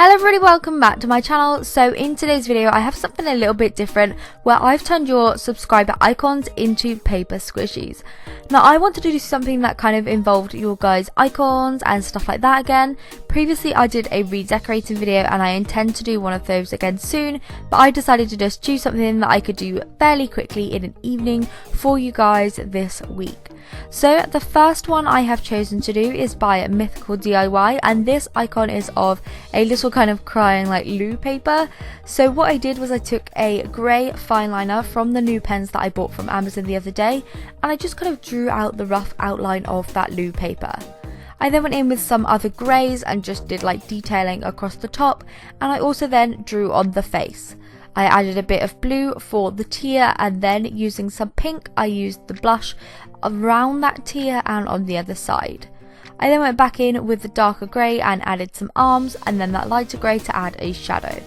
Hello everybody, welcome back to my channel. So in today's video I have something a little bit different where I've turned your subscriber icons into paper squishies. Now I wanted to do something that kind of involved your guys' icons and stuff like that again. Previously I did a redecorating video and I intend to do one of those again soon, but I decided to just choose something that I could do fairly quickly in an evening for you guys this week. So the first one I have chosen to do is by Mythical DIY, and this icon is of a little kind of crying like loo paper. So what I did was I took a grey fine liner from the new pens that I bought from Amazon the other day, and I just kind of drew out the rough outline of that loo paper. I then went in with some other greys and just did like detailing across the top, and I also then drew on the face. I added a bit of blue for the tear, and then using some pink I used the blush around that tear and on the other side. I then went back in with the darker grey and added some arms, and then that lighter grey to add a shadow.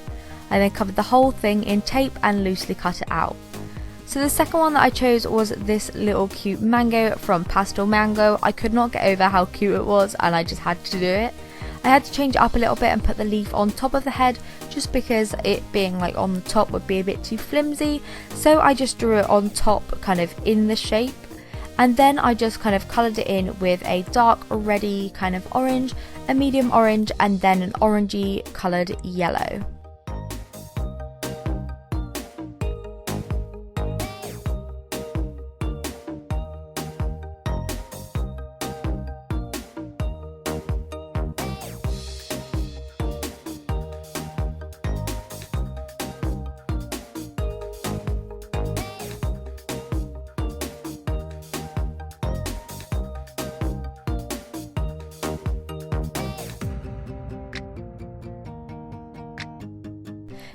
I then covered the whole thing in tape and loosely cut it out. So the second one that I chose was this little cute mango from Pastel Mango. I could not get over how cute it was and I just had to do it. I had to change it up a little bit and put the leaf on top of the head just because it being like on the top would be a bit too flimsy, so I just drew it on top kind of in the shape, and then I just kind of coloured it in with a dark reddy kind of orange, a medium orange, and then an orangey coloured yellow.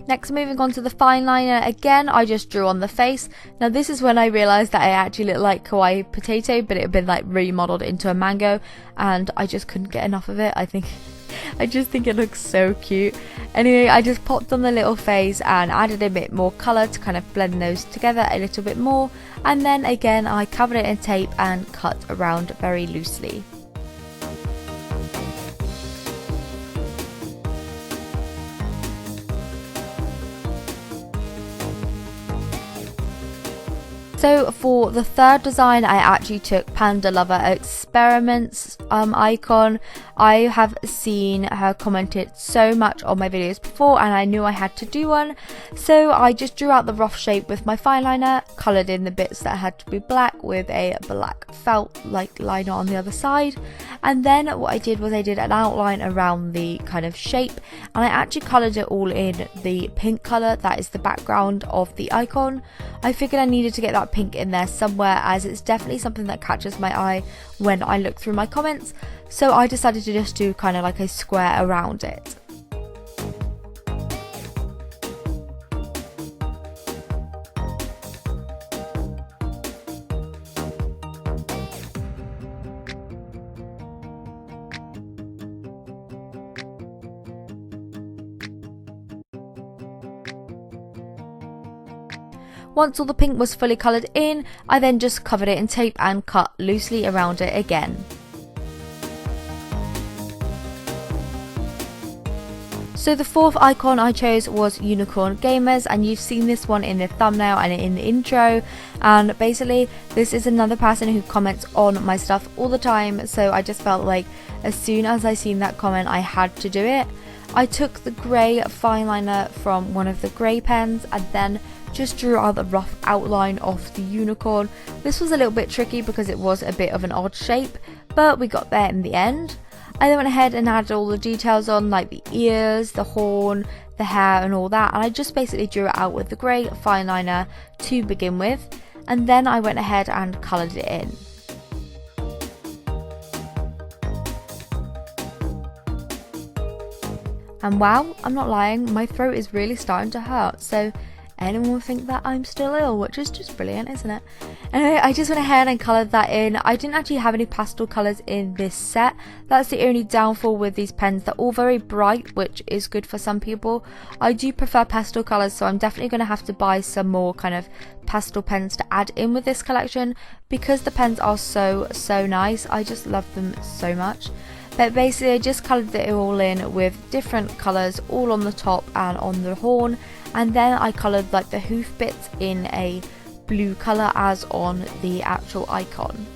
Next, moving on to the fine liner, again I just drew on the face. Now this is when I realised that I actually looked like kawaii potato, but it had been like remodelled into a mango, and I just couldn't get enough of it. I just think it looks so cute. Anyway, I just popped on the little face and added a bit more colour to kind of blend those together a little bit more, and then again I covered it in tape and cut around very loosely. So for the third design I actually took Panda Lover Experiments icon. I have seen her commented so much on my videos before and I knew I had to do one, so I just drew out the rough shape with my fine liner, coloured in the bits that had to be black with a black felt like liner on the other side, and then what I did was I did an outline around the kind of shape, and I actually coloured it all in the pink colour that is the background of the icon. I figured I needed to get that pink in there somewhere, as it's definitely something that catches my eye when I look through my comments, so I decided to just do kind of like a square around it. Once all the pink was fully coloured in, I then just covered it in tape and cut loosely around it again. So the fourth icon I chose was Unicorn Gamers, and you've seen this one in the thumbnail and in the intro, and basically this is another person who comments on my stuff all the time, so I just felt like as soon as I seen that comment I had to do it. I took the grey fine liner from one of the grey pens and then just drew out the rough outline of the unicorn. This was a little bit tricky because it was a bit of an odd shape, but we got there in the end. I then went ahead and added all the details on, like the ears, the horn, the hair and all that, and I just basically drew it out with the grey fine liner to begin with, and then I went ahead and coloured it in. And wow, I'm not lying, my throat is really starting to hurt, so anyone will think that I'm still ill, which is just brilliant, isn't it? Anyway, I just went ahead and coloured that in. I didn't actually have any pastel colours in this set. That's the only downfall with these pens. They're all very bright, which is good for some people. I do prefer pastel colours, so I'm definitely going to have to buy some more kind of pastel pens to add in with this collection, because the pens are so nice. I just love them so much. But basically I just coloured it all in with different colours all on the top and on the horn, and then I coloured like the hoof bits in a blue colour as on the actual icon.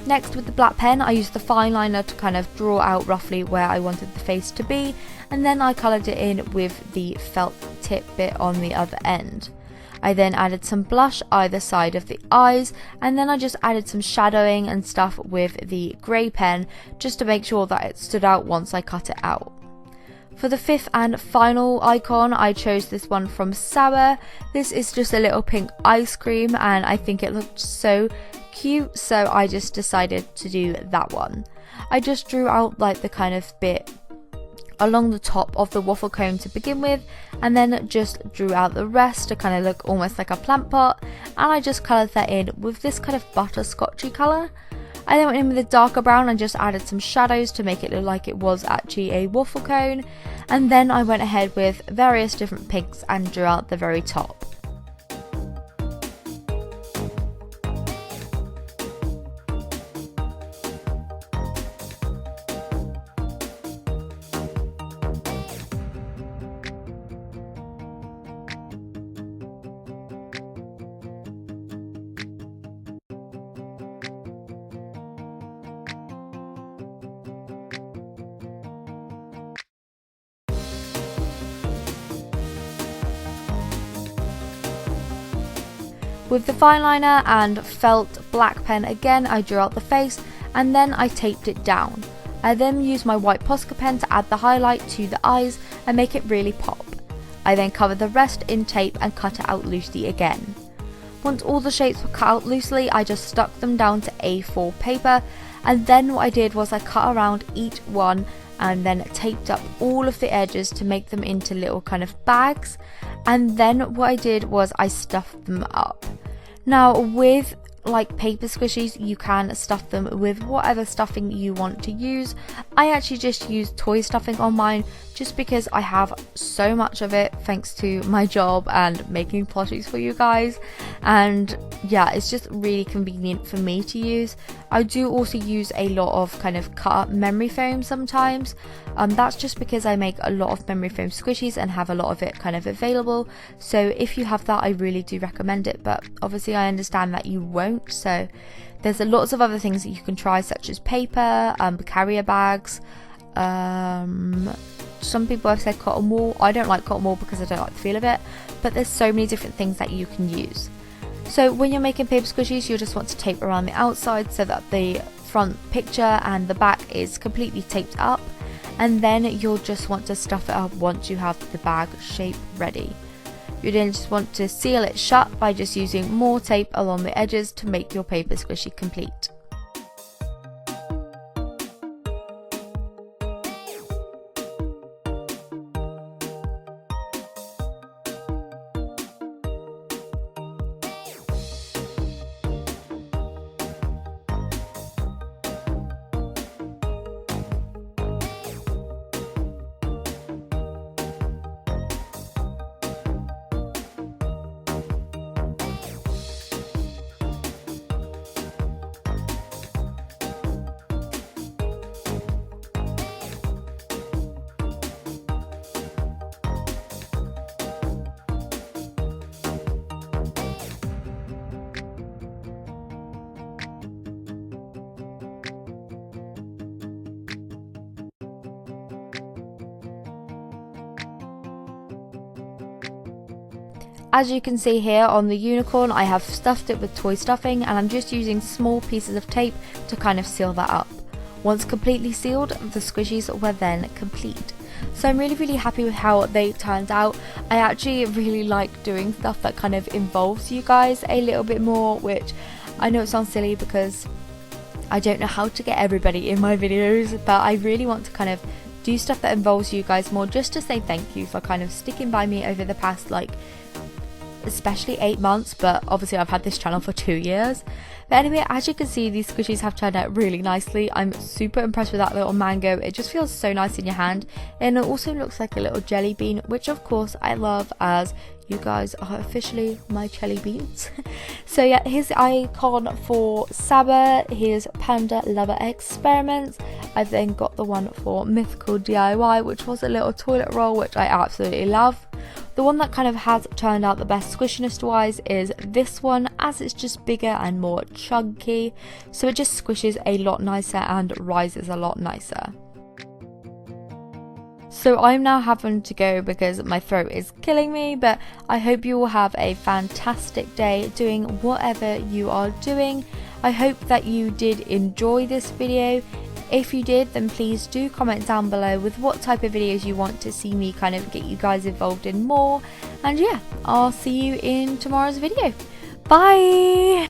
Next, with the black pen, I used the fine liner to kind of draw out roughly where I wanted the face to be, and then I coloured it in with the felt tip bit on the other end. I then added some blush either side of the eyes, and then I just added some shadowing and stuff with the grey pen just to make sure that it stood out once I cut it out. For the fifth and final icon, I chose this one from Sour. This is just a little pink ice cream, and I think it looked so cute, so I just decided to do that one. I just drew out like the kind of bit along the top of the waffle cone to begin with, and then just drew out the rest to kind of look almost like a plant pot, and I just coloured that in with this kind of butterscotchy colour. I then went in with a darker brown and just added some shadows to make it look like it was actually a waffle cone, and then I went ahead with various different pinks and drew out the very top. With the fine liner and felt black pen again, I drew out the face and then I taped it down. I then used my white Posca pen to add the highlight to the eyes and make it really pop. I then covered the rest in tape and cut it out loosely again. Once all the shapes were cut out loosely, I just stuck them down to A4 paper, and then what I did was I cut around each one and then taped up all of the edges to make them into little kind of bags, and then what I did was I stuffed them up. Now with like paper squishies, you can stuff them with whatever stuffing you want to use. I actually just used toy stuffing on mine just because I have so much of it thanks to my job and making plushies for you guys, and yeah, it's just really convenient for me to use. I do also use a lot of kind of cut up memory foam sometimes. That's just because I make a lot of memory foam squishies and have a lot of it kind of available, so if you have that I really do recommend it, but obviously I understand that you won't, so there's lots of other things that you can try, such as paper, carrier bags, some people have said cotton wool. I don't like cotton wool because I don't like the feel of it, but there's so many different things that you can use. So when you're making paper squishies, you'll just want to tape around the outside so that the front picture and the back is completely taped up, and then you'll just want to stuff it up once you have the bag shape ready. You then just want to seal it shut by just using more tape along the edges to make your paper squishy complete. As you can see here on the unicorn, I have stuffed it with toy stuffing, and I'm just using small pieces of tape to kind of seal that up. Once completely sealed, the squishies were then complete. So I'm really happy with how they turned out. I actually really like doing stuff that kind of involves you guys a little bit more, which I know it sounds silly because I don't know how to get everybody in my videos, but I really want to kind of do stuff that involves you guys more, just to say thank you for kind of sticking by me over the past especially 8 months, but obviously I've had this channel for 2 years. But anyway, as you can see, these squishies have turned out really nicely. I'm super impressed with that little mango. It just feels so nice in your hand, and it also looks like a little jelly bean, which of course I love, as you guys are officially my jelly beans. So yeah, here's the icon for Saba. Here's Panda Lover Experiments. I've then got the one for Mythical DIY, which was a little toilet roll, which I absolutely love. The one that kind of has turned out the best squishiness wise is this one, as it's just bigger and more chunky, so it just squishes a lot nicer and rises a lot nicer. So I'm now having to go because my throat is killing me, but I hope you all have a fantastic day doing whatever you are doing. I hope that you did enjoy this video. If you did, then please do comment down below with what type of videos you want to see me kind of get you guys involved in more. And yeah, I'll see you in tomorrow's video. Bye!